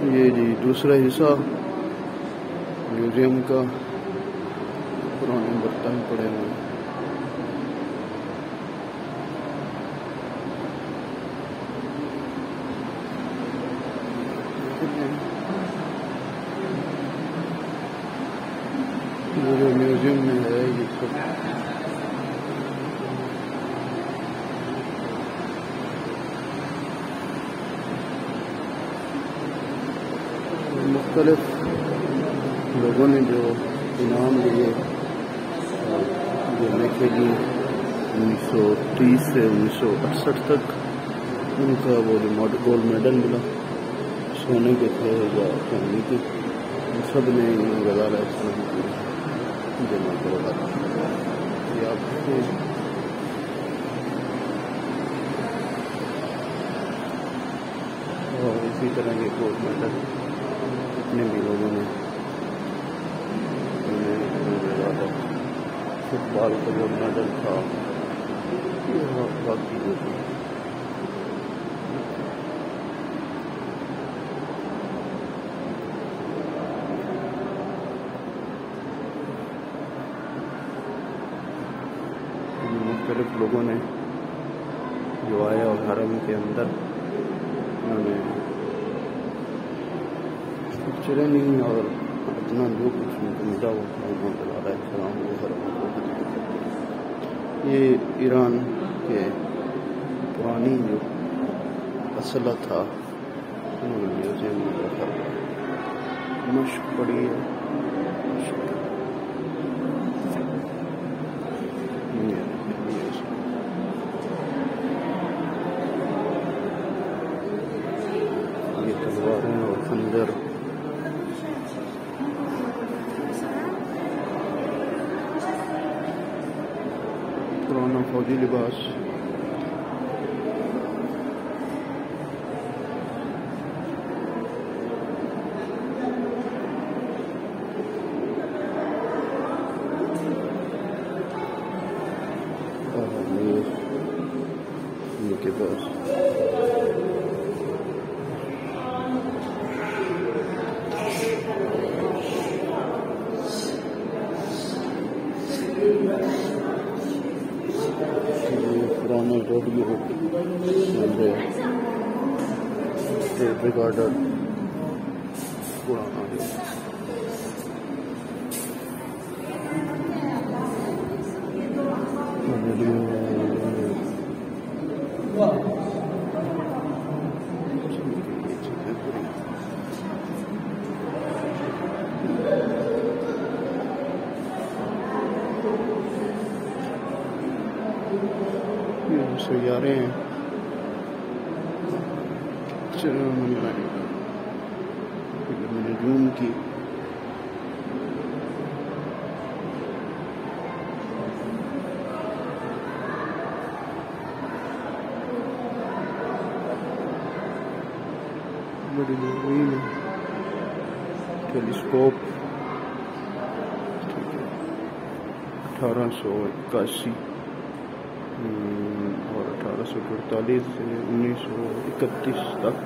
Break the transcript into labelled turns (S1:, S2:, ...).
S1: ये जी दूसरा हिस्सा म्यूजियम का, पुराने बर्तन पड़े हुए हैं। ये जो म्यूजियम में है ये सब मुख्तलिफ लोगों ने जो इनाम लिए जो लिखेगी 1930 से 1968 तक, उनका वो जो गोल्ड मेडल मिला, सोने के थे या चांदी के, सब ने गजाला इस्लाम की जमा करवा ये आपको और इसी तरह के गोल्ड मेडल जितने भी लोगों ने फुटबॉल का जो मेडल था, बाकी जो थी मुख्तलिफ लोगों ने जो आया और हरम के अंदर उन्होंने पिक्चरें ली और अपना जो कुछ उनको मिला वो सलाम वो हरम को। ये ईरान के पुरानी जो असला था उन्होंने म्यूजियम में रखा, मश्क पड़ी है। ये तलवारें और खंजर, पुराना फौजी लिबास, इनके पास पुराने रेडियो टेप रिकॉर्डर पुराना है। सैयारे हैं, नजूम की बड़ी दूरबीन है, टेलीस्कोप 1881 और 1848 से 1931 तक